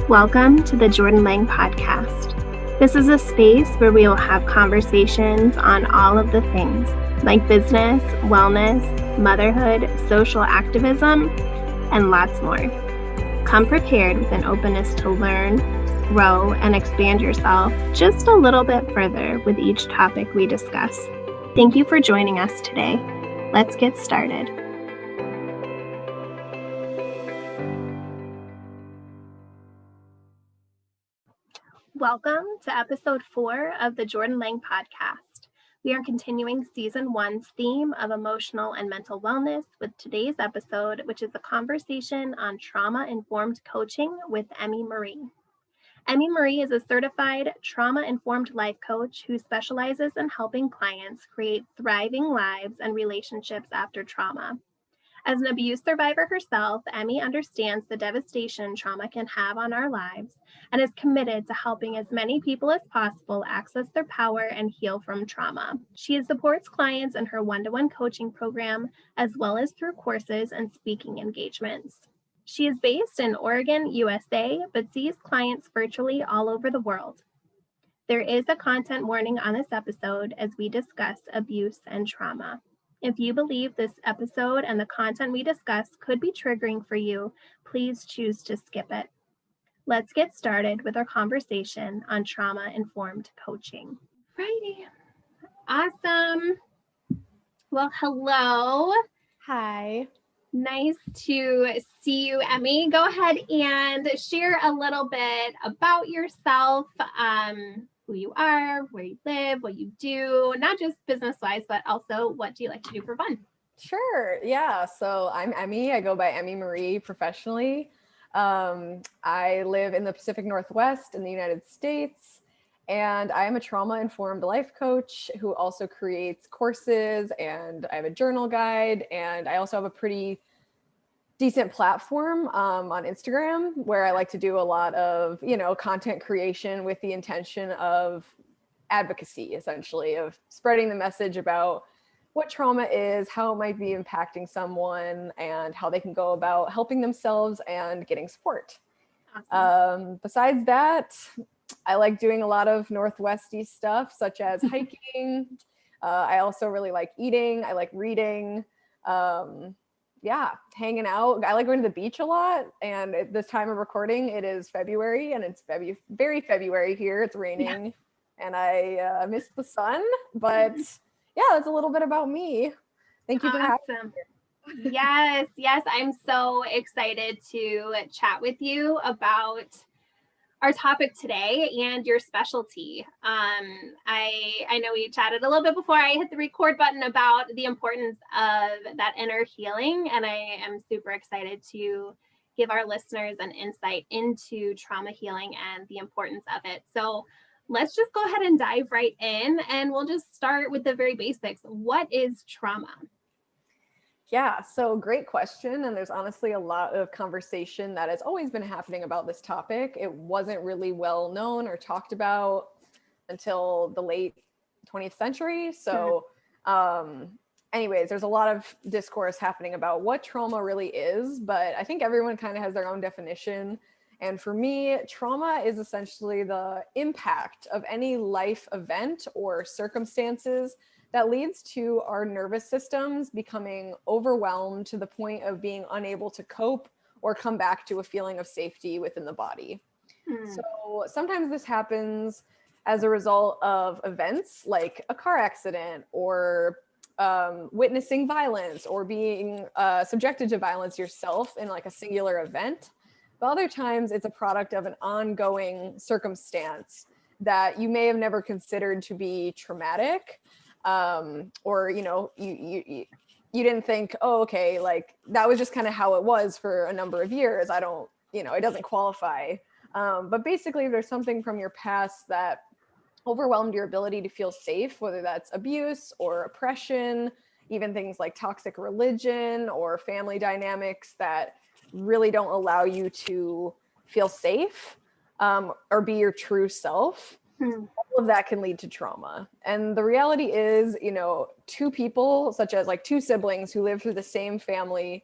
Welcome to the Jordan Lang Podcast. This is a space where we will have conversations on all of the things like business, wellness, motherhood, social activism, and lots more. Come prepared with an openness to learn, grow, and expand yourself just a little bit further with each topic we discuss. Thank you for joining us today. Let's get started. Welcome to episode 4 of the Jordan Lang Podcast. We are continuing season 1's theme of emotional and mental wellness with today's episode, which is a conversation on trauma-informed coaching with Emmy Marie. Emmy Marie is a certified trauma-informed life coach who specializes in helping clients create thriving lives and relationships after trauma. As an abuse survivor herself, Emmy understands the devastation trauma can have on our lives and is committed to helping as many people as possible access their power and heal from trauma. She supports clients in her one-to-one coaching program, as well as through courses and speaking engagements. She is based in Oregon, USA, but sees clients virtually all over the world. There is a content warning on this episode as we discuss abuse and trauma. If you believe this episode and the content we discuss could be triggering for you, please choose to skip it. Let's get started with our conversation on trauma-informed coaching. Righty. Awesome. Well, hello. Hi. Nice to see you, Emmy. Go ahead and share a little bit about yourself, who you are, where you live, what you do, not just business-wise, but also what do you like to do for fun? Sure. Yeah. So I'm Emmy. I go by Emmy Marie professionally. I live in the Pacific Northwest in the United States, and I am a trauma-informed life coach who also creates courses, and I have a journal guide, and I also have a pretty decent platform on Instagram where I like to do a lot of, content creation with the intention of advocacy, essentially, of spreading the message about what trauma is, how it might be impacting someone, and how they can go about helping themselves and getting support. Awesome. Besides that, I like doing a lot of Northwesty stuff, such as hiking. I also really like eating. I like reading. Hanging out. I like going to the beach a lot. And at this time of recording, it is February, and it's very February here. It's raining, and I miss the sun. But yeah, that's a little bit about me. Thank you for having me. Yes. I'm so excited to chat with you about our topic today and your specialty. I know we chatted a little bit before I hit the record button about the importance of that inner healing, and I am super excited to give our listeners an insight into trauma healing and the importance of it. So let's just go ahead and dive right in, and we'll just start with the very basics. What is trauma? Yeah, so great question. And there's honestly a lot of conversation that has always been happening about this topic. It wasn't really well known or talked about until the late 20th century. So anyways, there's a lot of discourse happening about what trauma really is, but I think everyone kind of has their own definition. And for me, trauma is essentially the impact of any life event or circumstances that leads to our nervous systems becoming overwhelmed to the point of being unable to cope or come back to a feeling of safety within the body. So sometimes this happens as a result of events like a car accident or witnessing violence or being subjected to violence yourself in like a singular event. But other times it's a product of an ongoing circumstance that you may have never considered to be traumatic. Or, you didn't think, oh, okay, like that was just kind of how it was for a number of years. It doesn't qualify. But basically there's something from your past that overwhelmed your ability to feel safe, whether that's abuse or oppression, even things like toxic religion or family dynamics that really don't allow you to feel safe, or be your true self. All of that can lead to trauma. And the reality is, two people, such as like two siblings who live through the same family,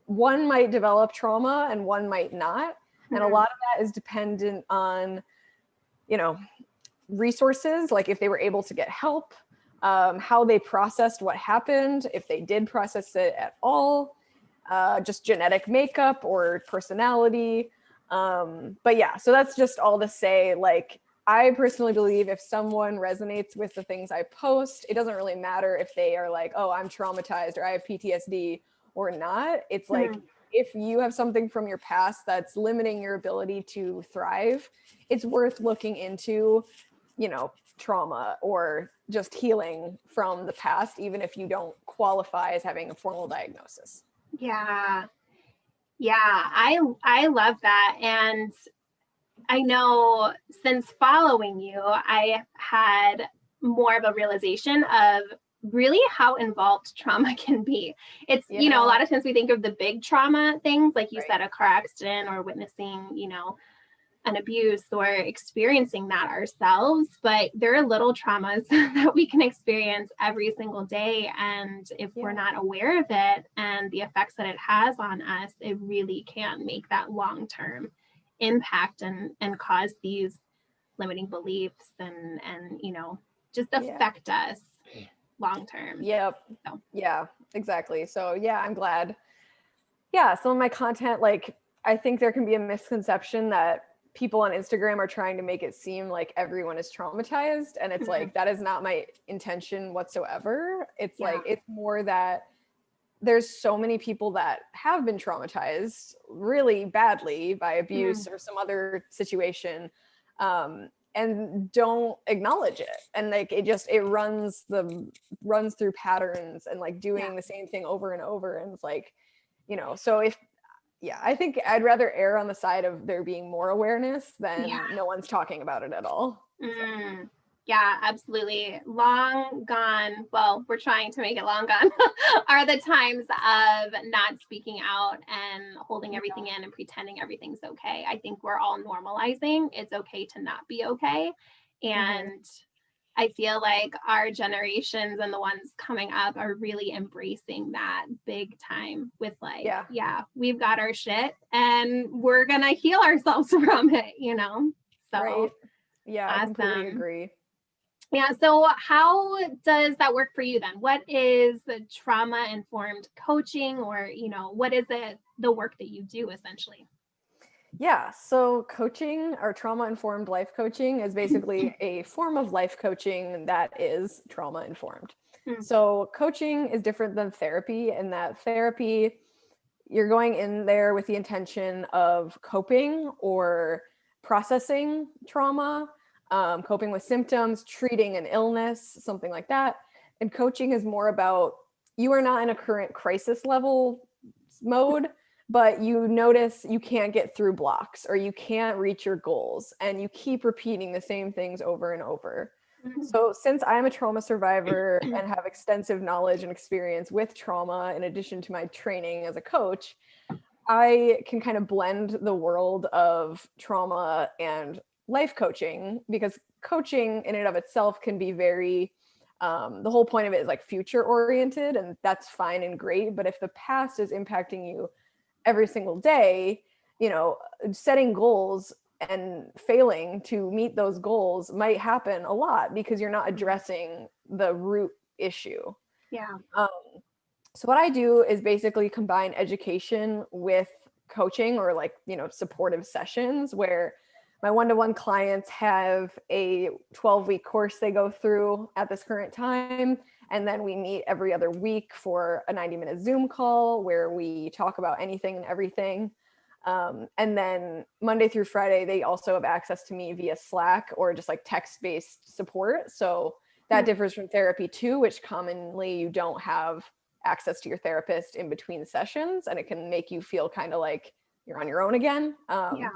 one might develop trauma and one might not. And a lot of that is dependent on, you know, resources, like if they were able to get help, how they processed what happened, if they did process it at all, just genetic makeup or personality. But yeah, so that's just all to say, like, I personally believe if someone resonates with the things I post, it doesn't really matter if they are like, oh, I'm traumatized or I have PTSD or not. It's like, if you have something from your past that's limiting your ability to thrive, it's worth looking into, you know, trauma or just healing from the past, even if you don't qualify as having a formal diagnosis. Yeah. I love that. And I know since following you, I had more of a realization of really how involved trauma can be. It's, you know, a lot of times we think of the big trauma things, like you said, a car accident or witnessing, you know, an abuse or experiencing that ourselves, but there are little traumas that we can experience every single day. And if we're not aware of it and the effects that it has on us, it really can make that long-term impact and cause these limiting beliefs and you know, just affect us long-term. So. Yeah, exactly. So yeah, I'm glad. Yeah, some of my content, like, I think there can be a misconception that people on Instagram are trying to make it seem like everyone is traumatized. And it's like, that is not my intention whatsoever. It's like, it's more that there's so many people that have been traumatized really badly by abuse or some other situation, and don't acknowledge it. And like, it runs through patterns and like doing the same thing over and over. And it's like, you know, so I think I'd rather err on the side of there being more awareness than no one's talking about it at all. Yeah, absolutely. Long gone. Well, we're trying to make it long gone are the times of not speaking out and holding everything in and pretending everything's okay. I think we're all normalizing it's okay to not be okay. And I feel like our generations and the ones coming up are really embracing that big time with like, we've got our shit and we're going to heal ourselves from it, you know? So, yeah, awesome. I completely agree. Yeah. So how does that work for you then? What is the trauma-informed coaching, or, you know, what is it, the work that you do essentially? Yeah, so coaching or trauma-informed life coaching is basically a form of life coaching that is trauma-informed. So coaching is different than therapy in that therapy, you're going in there with the intention of coping or processing trauma, coping with symptoms, treating an illness, something like that. And coaching is more about, you are not in a current crisis level mode, but you notice you can't get through blocks or you can't reach your goals and you keep repeating the same things over and over. So since I'm a trauma survivor and have extensive knowledge and experience with trauma, in addition to my training as a coach, I can kind of blend the world of trauma and life coaching, because coaching in and of itself can be very, the whole point of it is like future oriented, and that's fine and great. But if the past is impacting you every single day, you know, setting goals and failing to meet those goals might happen a lot because you're not addressing the root issue. So what I do is basically combine education with coaching, or like, you know, supportive sessions where my one-to-one clients have a 12-week course they go through at this current time. And then we meet every other week for a 90-minute Zoom call where we talk about anything and everything. And then Monday through Friday, they also have access to me via Slack or just like text-based support. So that differs from therapy too, which commonly you don't have access to your therapist in between sessions, and it can make you feel kind of like you're on your own again.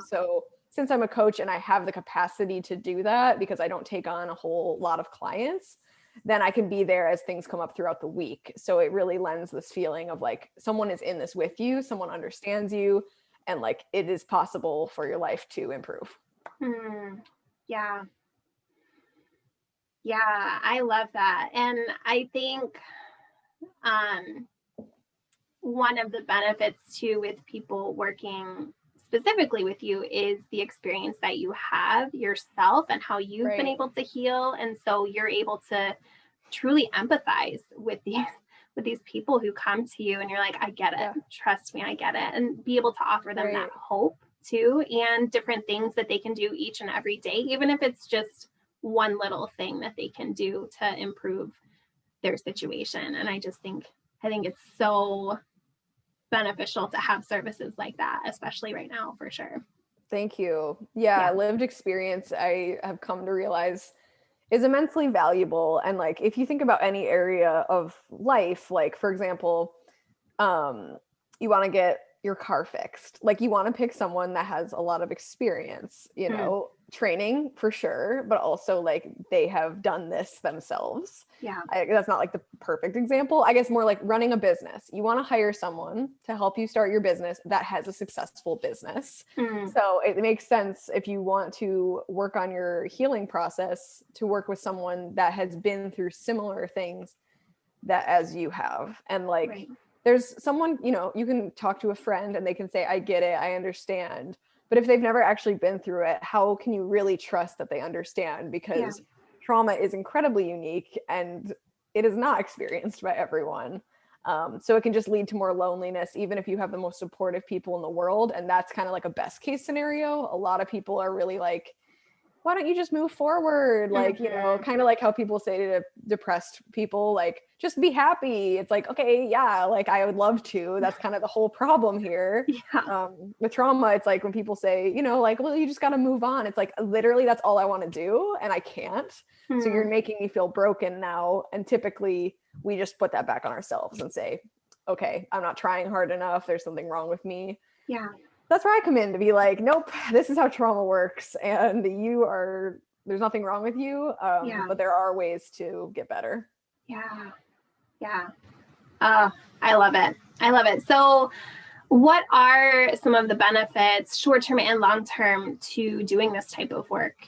So since I'm a coach and I have the capacity to do that because I don't take on a whole lot of clients, then I can be there as things come up throughout the week. So it really lends this feeling of like someone is in this with you, someone understands you, and like it is possible for your life to improve. Yeah, I love that. And I think one of the benefits too with people working specifically with you is the experience that you have yourself and how you've been able to heal. And so you're able to truly empathize with these people who come to you and you're like, I get it. Trust me, I get it. And be able to offer them that hope too, and different things that they can do each and every day, even if it's just one little thing that they can do to improve their situation. And I think it's so beneficial to have services like that, especially right now, for sure. Thank you. Yeah, lived experience, I have come to realize, is immensely valuable. And like, if you think about any area of life, like for example, you want to get your car fixed, like you want to pick someone that has a lot of experience, you know, training for sure, but also like they have done this themselves. That's not like the perfect example. I guess more like running a business. You want to hire someone to help you start your business that has a successful business. So it makes sense, if you want to work on your healing process, to work with someone that has been through similar things that as you have. And like there's someone, you know, you can talk to a friend and they can say, I get it, I understand. But if they've never actually been through it, how can you really trust that they understand? Because trauma is incredibly unique and it is not experienced by everyone. So it can just lead to more loneliness, even if you have the most supportive people in the world. And that's kind of like a best case scenario. A lot of people are really like, why don't you just move forward? Like, you know, kind of like how people say to depressed people, like, just be happy. It's like, okay, yeah, like I would love to. That's kind of the whole problem here. With trauma, it's like when people say, you know, like, well, you just got to move on. It's like, literally, that's all I want to do. And I can't. So you're making me feel broken now. And typically we just put that back on ourselves and say, okay, I'm not trying hard enough. There's something wrong with me. That's where I come in to be like, nope, this is how trauma works. And there's nothing wrong with you. But there are ways to get better. I love it. So what are some of the benefits, short-term and long-term, to doing this type of work?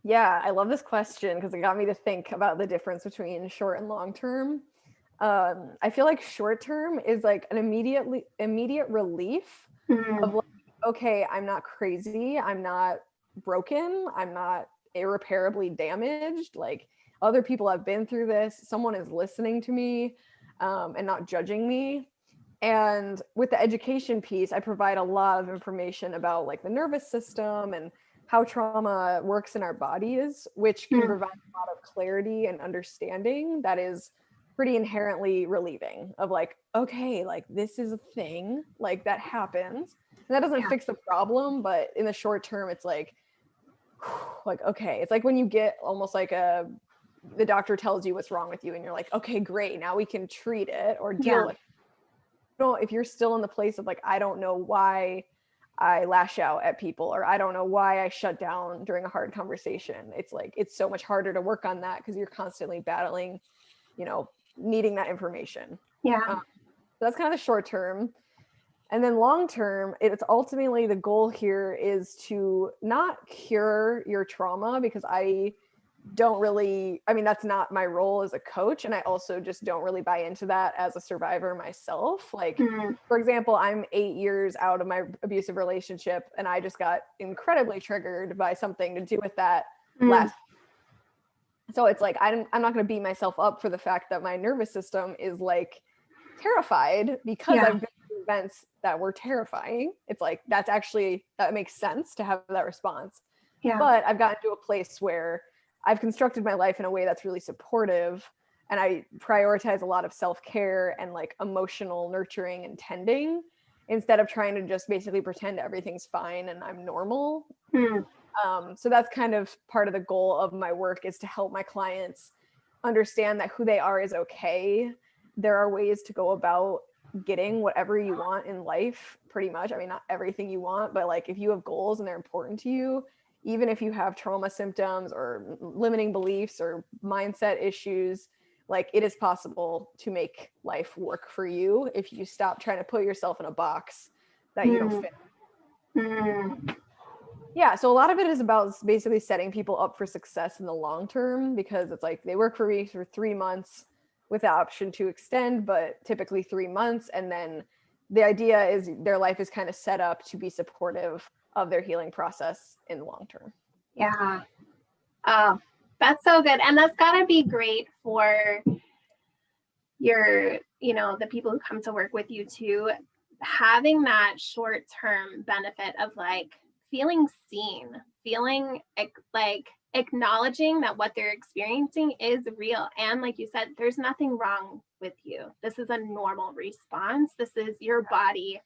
Yeah, I love this question because it got me to think about the difference between short and long-term. I feel like short-term is like an immediate relief of like, okay, I'm not crazy, I'm not broken, I'm not irreparably damaged. Like, other people have been through this, someone is listening to me, and not judging me. And with the education piece, I provide a lot of information about like the nervous system and how trauma works in our bodies, which can provide a lot of clarity and understanding that is pretty inherently relieving, of like, okay, like this is a thing, like that happens. And that doesn't fix the problem, but in the short term, it's like, okay, it's like when you get almost like the doctor tells you what's wrong with you and you're like, okay, great, now we can treat it or deal with it. You know, if you're still in the place of like, I don't know why I lash out at people, or I don't know why I shut down during a hard conversation, it's like, it's so much harder to work on that because you're constantly battling, you know, needing that information. So that's kind of the short term. And then long term, it's ultimately, the goal here is to not cure your trauma, because I mean, that's not my role as a coach. And I also just don't really buy into that as a survivor myself. Like, for example, I'm 8 years out of my abusive relationship, and I just got incredibly triggered by something to do with that last. So it's like, I'm not going to beat myself up for the fact that my nervous system is like terrified because I've been through events that were terrifying. It's like, that makes sense to have that response. But I've gotten to a place where I've constructed my life in a way that's really supportive, and I prioritize a lot of self-care and like emotional nurturing and tending, instead of trying to just basically pretend everything's fine and I'm normal. So that's kind of part of the goal of my work, is to help my clients understand that who they are is okay. There are ways to go about getting whatever you want in life, pretty much. I mean, not everything you want, but like if you have goals and they're important to you, even if you have trauma symptoms or limiting beliefs or mindset issues, like it is possible to make life work for you if you stop trying to put yourself in a box that you don't fit. Yeah, so a lot of it is about basically setting people up for success in the long term, because it's like they work for me for 3 months with the option to extend, but typically 3 months, and then the idea is their life is kind of set up to be supportive of their healing process in the long term. Yeah. Oh, that's so good. And that's got to be great for your, the people who come to work with you too, having that short-term benefit of like feeling seen, feeling like acknowledging that what they're experiencing is real. And like you said, there's nothing wrong with you. This is a normal response. This is your body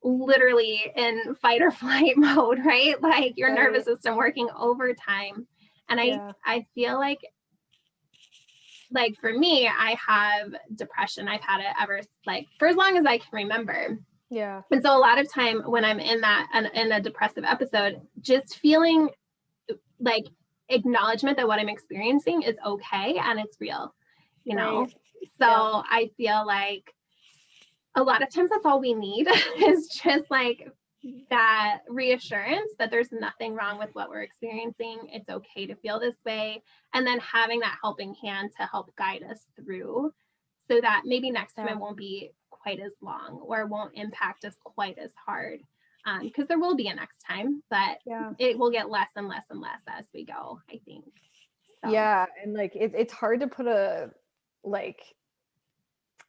literally in fight or flight mode, right? Like your nervous system working overtime. And I feel like for me, I have depression. I've had it ever for as long as I can remember. Yeah. And so a lot of time when I'm in a depressive episode, just feeling like acknowledgement that what I'm experiencing is okay and it's real, Right. So I feel like a lot of times that's all we need is just like that reassurance that there's nothing wrong with what we're experiencing. It's okay to feel this way. And then having that helping hand to help guide us through so that maybe next time it won't be quite as long or won't impact us quite as hard. Because there will be a next time, but it will get less and less and less as we go, I think. So. Yeah. And like, it's hard to put a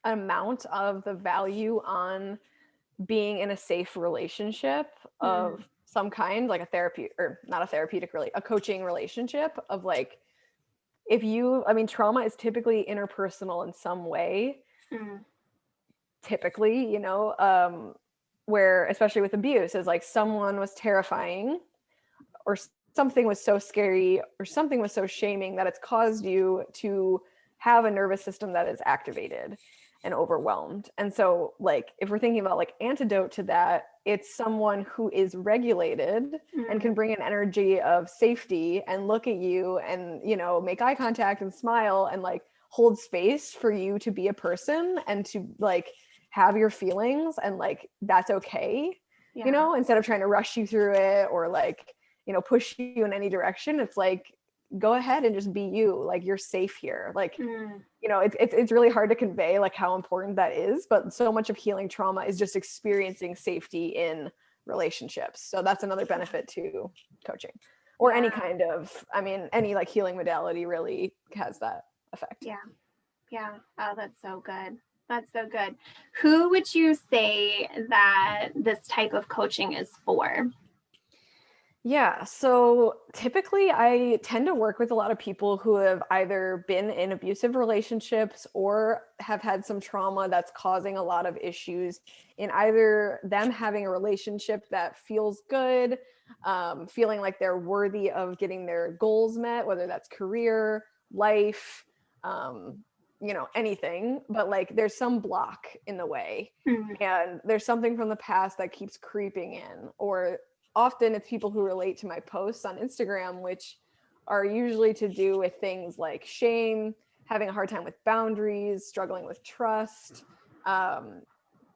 amount of the value on being in a safe relationship of some kind, like a therapy or not a therapeutic, really a coaching relationship of like, trauma is typically interpersonal in some way, typically, where, especially with abuse, is like someone was terrifying or something was so scary or something was so shaming that it's caused you to have a nervous system that is activated and overwhelmed. And so like, if we're thinking about like antidote to that, it's someone who is regulated and can bring an energy of safety and look at you and, make eye contact and smile and like hold space for you to be a person and to like have your feelings and like, that's okay, instead of trying to rush you through it or like, push you in any direction. It's like, go ahead and just be you. Like, you're safe here. Like, it's really hard to convey like how important that is, but so much of healing trauma is just experiencing safety in relationships. So that's another benefit to coaching or any kind of, any like healing modality really has that effect. Yeah. Oh, that's so good. That's so good. Who would you say that this type of coaching is for? Yeah, so typically I tend to work with a lot of people who have either been in abusive relationships or have had some trauma that's causing a lot of issues in either them having a relationship that feels good, feeling like they're worthy of getting their goals met, whether that's career, life, anything, but like there's some block in the way and there's something from the past that keeps creeping in, or often it's people who relate to my posts on Instagram, which are usually to do with things like shame, having a hard time with boundaries, struggling with trust, trying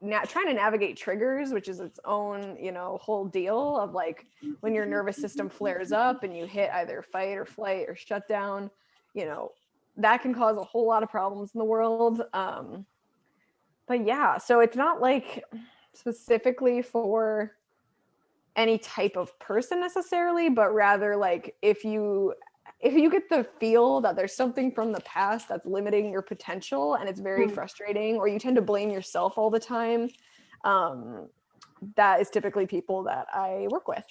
to navigate triggers, which is its own, whole deal of like when your nervous system flares up and you hit either fight or flight or shut down, that can cause a whole lot of problems in the world. But yeah, so it's not like specifically for any type of person necessarily, but rather like if you get the feel that there's something from the past that's limiting your potential and it's very frustrating, or you tend to blame yourself all the time, that is typically people that I work with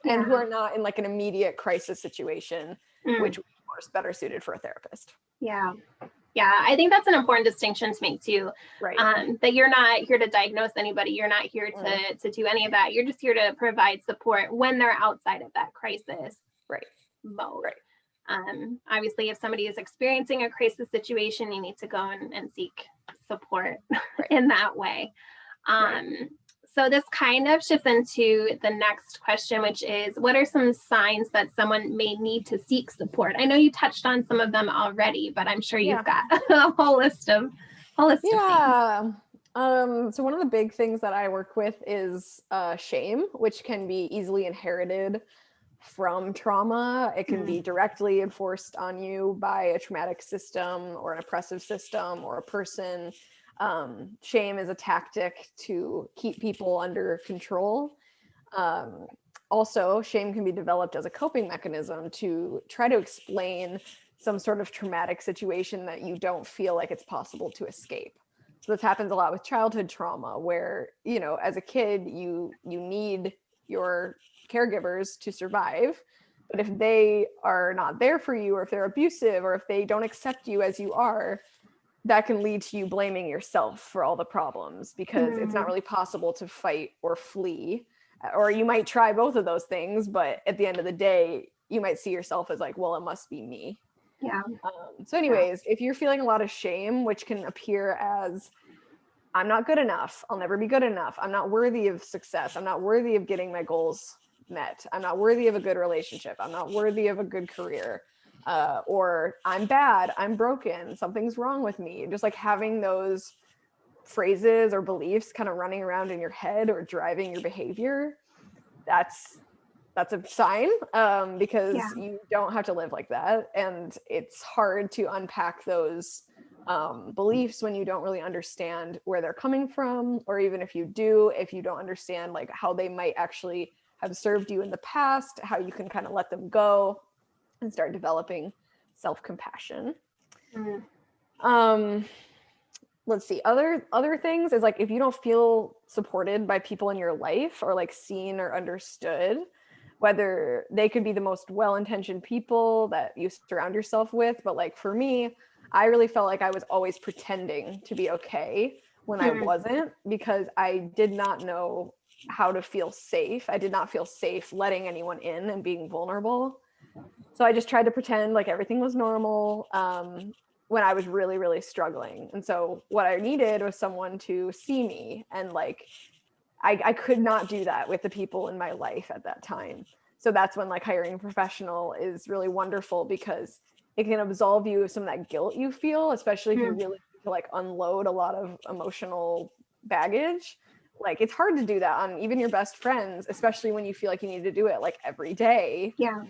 and who are not in like an immediate crisis situation, which of course better suited for a therapist. Yeah, I think that's an important distinction to make too. Right. That you're not here to diagnose anybody. You're not here to do any of that. You're just here to provide support when they're outside of that crisis mode. Right. Obviously, if somebody is experiencing a crisis situation, you need to go and seek support in that way. So this kind of shifts into the next question, which is, what are some signs that someone may need to seek support? I know you touched on some of them already, but I'm sure you've got a whole list of things. So one of the big things that I work with is shame, which can be easily inherited from trauma. It can be directly enforced on you by a traumatic system or an oppressive system or a person. Shame is a tactic to keep people under control. Also, shame can be developed as a coping mechanism to try to explain some sort of traumatic situation that you don't feel like it's possible to escape. So this happens a lot with childhood trauma, where, you know, as a kid, you need your caregivers to survive. But if they are not there for you, or if they're abusive, or if they don't accept you as you are, that can lead to you blaming yourself for all the problems, because it's not really possible to fight or flee. Or you might try both of those things, but at the end of the day, you might see yourself as like, well, it must be me. Yeah. So anyways, if you're feeling a lot of shame, which can appear as, I'm not good enough, I'll never be good enough, I'm not worthy of success, I'm not worthy of getting my goals met, I'm not worthy of a good relationship, I'm not worthy of a good career, or I'm bad, I'm broken, something's wrong with me. Just like having those phrases or beliefs kind of running around in your head or driving your behavior, that's a sign, because you don't have to live like that. And it's hard to unpack those beliefs when you don't really understand where they're coming from, or even if you do, if you don't understand like how they might actually have served you in the past, how you can kind of let them go and start developing self-compassion. Let's see, other things is like, if you don't feel supported by people in your life, or like seen or understood, whether they could be the most well-intentioned people that you surround yourself with, but like for me, I really felt like I was always pretending to be okay when I wasn't, because I did not know how to feel safe. I did not feel safe letting anyone in and being vulnerable. So I just tried to pretend like everything was normal, when I was really, really struggling. And so what I needed was someone to see me, and like, I could not do that with the people in my life at that time. So that's when like hiring a professional is really wonderful, because it can absolve you of some of that guilt you feel, especially if you really need to like unload a lot of emotional baggage. Like, it's hard to do that on even your best friends, especially when you feel like you need to do it like every day. Yeah.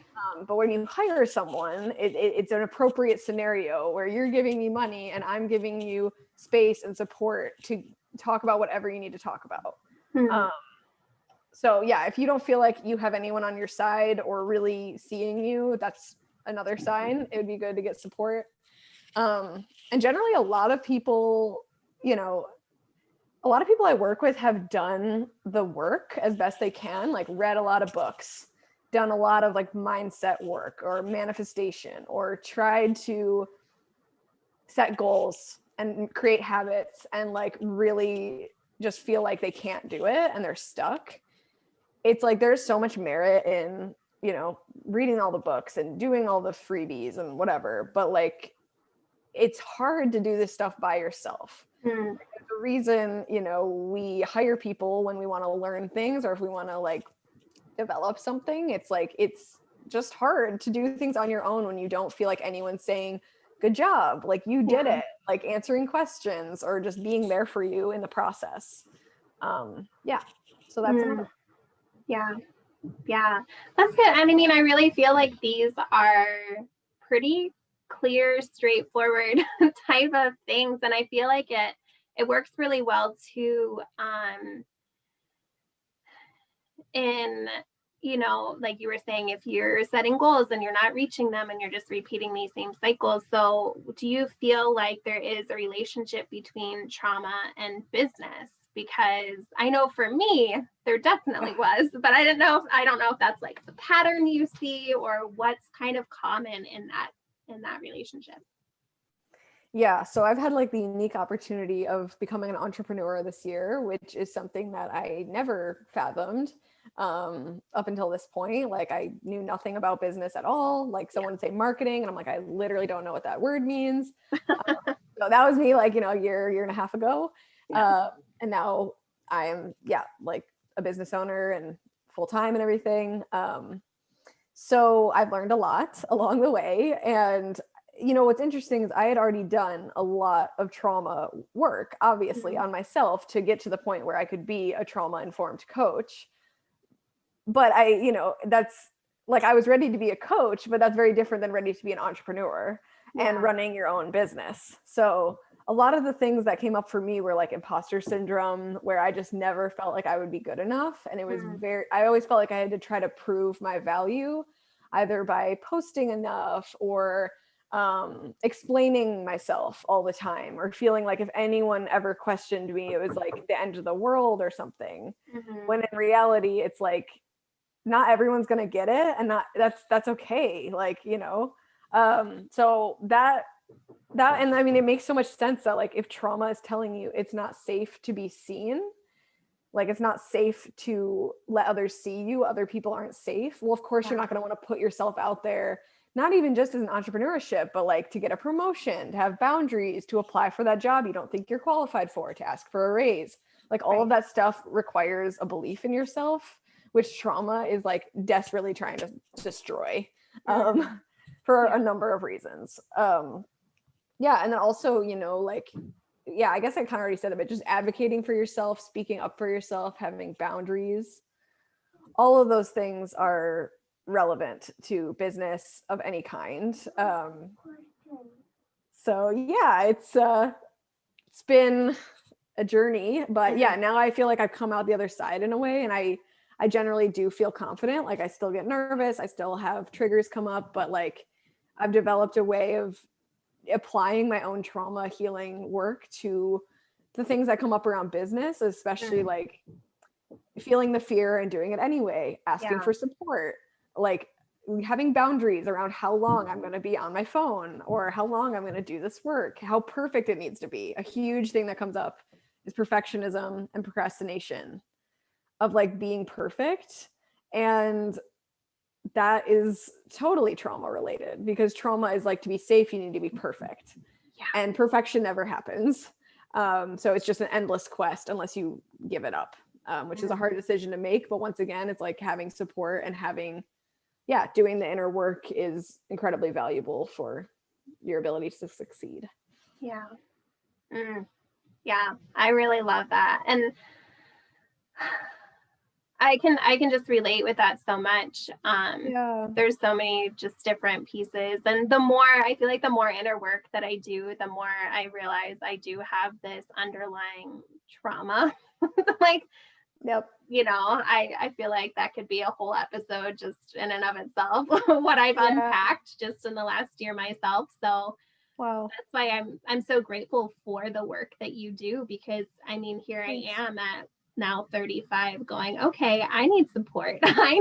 But when you hire someone, it's an appropriate scenario where you're giving me money and I'm giving you space and support to talk about whatever you need to talk about. So yeah, if you don't feel like you have anyone on your side or really seeing you, that's another sign. It would be good to get support. And generally, a lot of people I work with have done the work as best they can, like read a lot of books, done a lot of like mindset work or manifestation, or tried to set goals and create habits, and like really just feel like they can't do it and they're stuck. It's like, there's so much merit in, reading all the books and doing all the freebies and whatever, but like, it's hard to do this stuff by yourself. The reason, we hire people when we want to learn things, or if we want to like develop something, it's like, it's just hard to do things on your own when you don't feel like anyone's saying, good job, like you did it, like answering questions or just being there for you in the process. So that's another. Yeah, that's good. And I mean, I really feel like these are pretty clear, straightforward type of things, and I feel like it works really well too, in, like you were saying, if you're setting goals and you're not reaching them and you're just repeating these same cycles. So do you feel like there is a relationship between trauma and business? Because I know for me, there definitely was, but I don't know if that's like the pattern you see, or what's kind of common in that relationship. Yeah, so I've had like the unique opportunity of becoming an entrepreneur this year, which is something that I never fathomed up until this point. Like, I knew nothing about business at all. Like, someone would say marketing, and I'm like, I literally don't know what that word means. So that was me like, a year and a half ago. And now I am, like a business owner and full-time and everything. So I've learned a lot along the way. And what's interesting is I had already done a lot of trauma work, obviously, on myself to get to the point where I could be a trauma-informed coach. But that's like, I was ready to be a coach, but that's very different than ready to be an entrepreneur and running your own business. So a lot of the things that came up for me were like imposter syndrome, where I just never felt like I would be good enough. And it was I always felt like I had to try to prove my value either by posting enough or explaining myself all the time, or feeling like if anyone ever questioned me, it was like the end of the world or something. When in reality, it's like, not everyone's going to get it, and that's okay. Like, so that, and I mean, it makes so much sense that like if trauma is telling you it's not safe to be seen, like it's not safe to let others see you, other people aren't safe, well, of course you're not going to want to put yourself out there, not even just as an entrepreneurship, but like to get a promotion, to have boundaries, to apply for that job you don't think you're qualified for, to ask for a raise. Like all of that stuff requires a belief in yourself, which trauma is like desperately trying to destroy for a number of reasons. And then also, like, I guess I kind of already said it, but just advocating for yourself, speaking up for yourself, having boundaries, all of those things are relevant to business of any kind. So yeah, it's been a journey, but now I feel like I've come out the other side in a way, and I generally do feel confident. Like I still get nervous, I still have triggers come up, but like I've developed a way of applying my own trauma healing work to the things that come up around business, especially like feeling the fear and doing it anyway, asking for support, like having boundaries around how long I'm going to be on my phone or how long I'm going to do this work, how perfect it needs to be. A huge thing that comes up is perfectionism and procrastination, of like being perfect. And that is totally trauma related, because trauma is like, to be safe, you need to be perfect. And perfection never happens. So it's just an endless quest unless you give it up, which is a hard decision to make. But once again, it's like having support and having, doing the inner work is incredibly valuable for your ability to succeed. Yeah. Yeah, I really love that. And I can just relate with that so much. There's so many just different pieces. And the more, I feel like the more inner work that I do, the more I realize I do have this underlying trauma. Like, I feel like that could be a whole episode just in and of itself, what I've unpacked just in the last year myself. So that's why I'm so grateful for the work that you do, because I mean, here I am at now 35 going, okay, I need support. I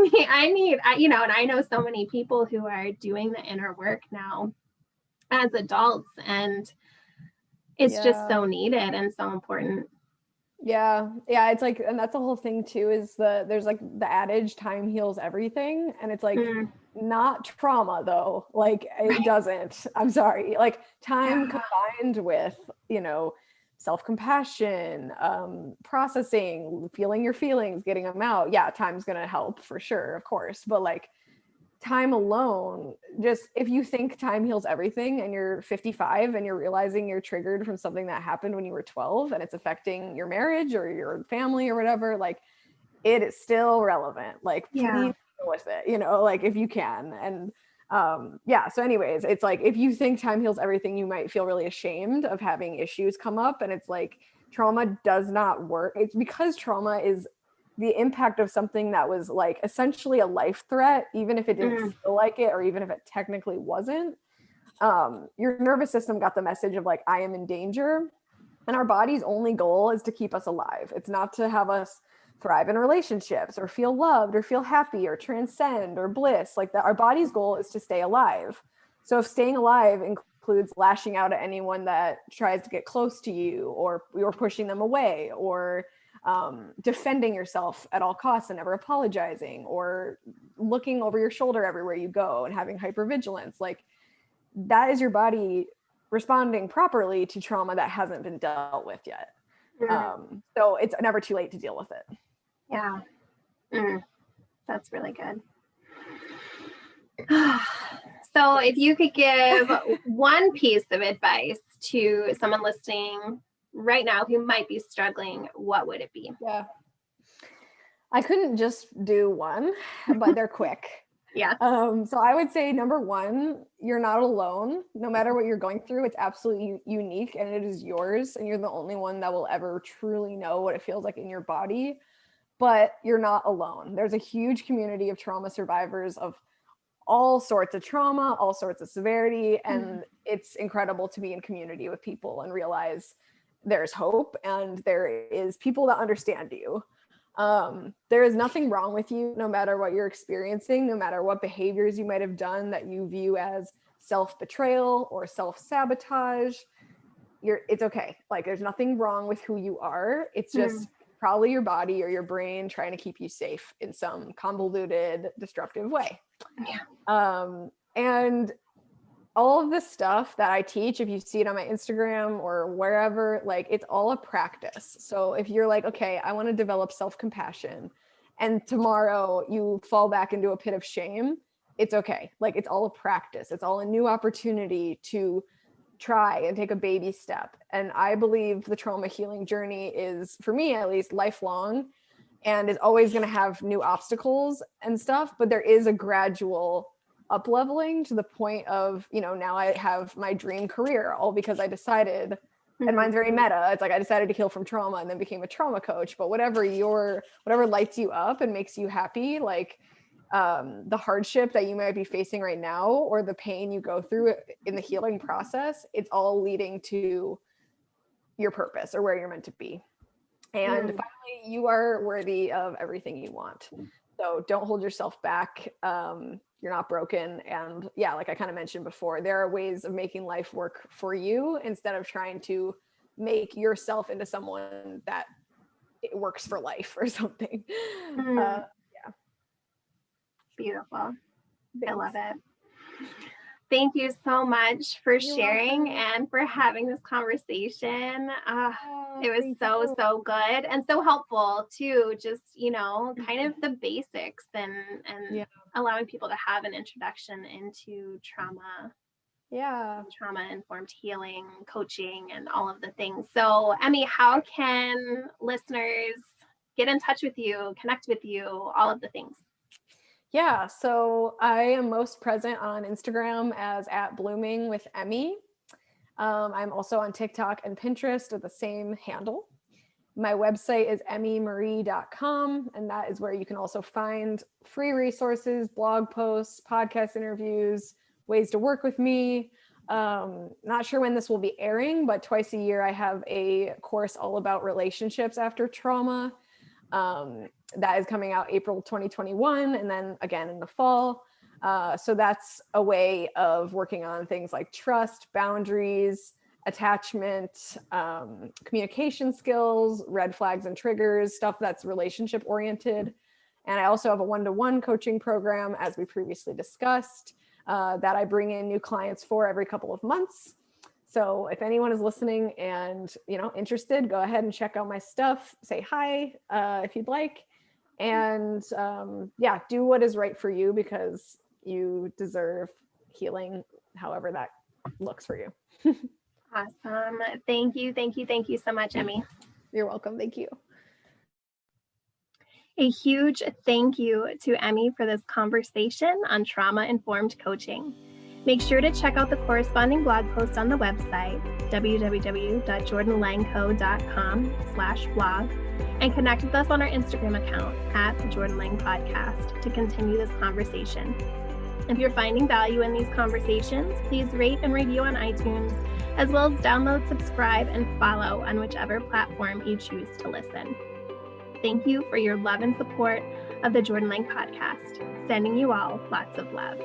need, and I know so many people who are doing the inner work now as adults, and it's just so needed and so important. It's like, and that's the whole thing too, is there's like the adage, time heals everything. And it's like, not trauma though. Like it doesn't, I'm sorry, like time combined with, self-compassion, processing, feeling your feelings, getting them out. Time's going to help for sure, of course. But like time alone, just if you think time heals everything and you're 55 and you're realizing you're triggered from something that happened when you were 12 and it's affecting your marriage or your family or whatever, like it is still relevant. Like please deal with it, like if you can. And so anyways, it's like, if you think time heals everything, you might feel really ashamed of having issues come up. And it's like, trauma does not work. It's because trauma is the impact of something that was like essentially a life threat, even if it didn't feel like it, or even if it technically wasn't. Your nervous system got the message of like, I am in danger. And our body's only goal is to keep us alive. It's not to have us thrive in relationships or feel loved or feel happy or transcend or bliss. Like that, our body's goal is to stay alive. So if staying alive includes lashing out at anyone that tries to get close to you, or you're pushing them away, or defending yourself at all costs and never apologizing, or looking over your shoulder everywhere you go and having hypervigilance, like that is your body responding properly to trauma that hasn't been dealt with yet. So it's never too late to deal with it. That's really good. So if you could give one piece of advice to someone listening right now who might be struggling, what would it be? I couldn't just do one, but they're quick. Yeah. So I would say number one, you're not alone. No matter what you're going through, it's absolutely unique and it is yours. And you're the only one that will ever truly know what it feels like in your body. But you're not alone. There's a huge community of trauma survivors of all sorts of trauma, all sorts of severity. And it's incredible to be in community with people and realize there's hope and there is people that understand you. There is nothing wrong with you, no matter what you're experiencing, no matter what behaviors you might have done that you view as self-betrayal or self-sabotage. It's okay. Like, there's nothing wrong with who you are. It's just probably your body or your brain trying to keep you safe in some convoluted, destructive way. Yeah. And all of this stuff that I teach, if you see it on my Instagram or wherever, like, it's all a practice. So if you're like, okay, I want to develop self-compassion, and tomorrow you fall back into a pit of shame, it's okay. Like, it's all a practice. It's all a new opportunity to try and take a baby step. And I believe the trauma healing journey is, for me at least, lifelong and is always going to have new obstacles and stuff, but there is a gradual up leveling to the point of, now I have my dream career, all because I decided, and mine's very meta. It's like I decided to heal from trauma and then became a trauma coach. But whatever lights you up and makes you happy, like the hardship that you might be facing right now or the pain you go through in the healing process, it's all leading to your purpose or where you're meant to be. And finally, you are worthy of everything you want. So don't hold yourself back. You're not broken. And yeah, like I kind of mentioned before, there are ways of making life work for you instead of trying to make yourself into someone that it works for life or something. Yeah. Beautiful. Thanks. I love it. Thank you so much for sharing and for having this conversation. It was so good and so helpful too. Just, kind of the basics and allowing people to have an introduction into trauma. Yeah. Trauma-informed healing, coaching, and all of the things. So, Emmy, how can listeners get in touch with you, connect with you, all of the things? Yeah, so I am most present on Instagram as @bloomingwithemmy. I'm also on TikTok and Pinterest with the same handle. My website is emmymarie.com, and that is where you can also find free resources, blog posts, podcast interviews, ways to work with me. Not sure when this will be airing, but twice a year I have a course all about relationships after trauma. That is coming out April 2021, and then again in the fall. So that's a way of working on things like trust, boundaries, attachment, communication skills, red flags and triggers, stuff that's relationship oriented. And I also have a one-to-one coaching program, as we previously discussed, that I bring in new clients for every couple of months. So if anyone is listening and, interested, go ahead and check out my stuff, say hi if you'd like. And do what is right for you, because you deserve healing, however that looks for you. Awesome. Thank you so much, Emmy. You're welcome. Thank you. A huge thank you to Emmy for this conversation on trauma-informed coaching. Make sure to check out the corresponding blog post on the website, www.jordanlango.com/blog, and connect with us on our Instagram account @JordanLangPodcast to continue this conversation. If you're finding value in these conversations, please rate and review on iTunes, as well as download, subscribe, and follow on whichever platform you choose to listen. Thank you for your love and support of the Jordan Lang Podcast. Sending you all lots of love.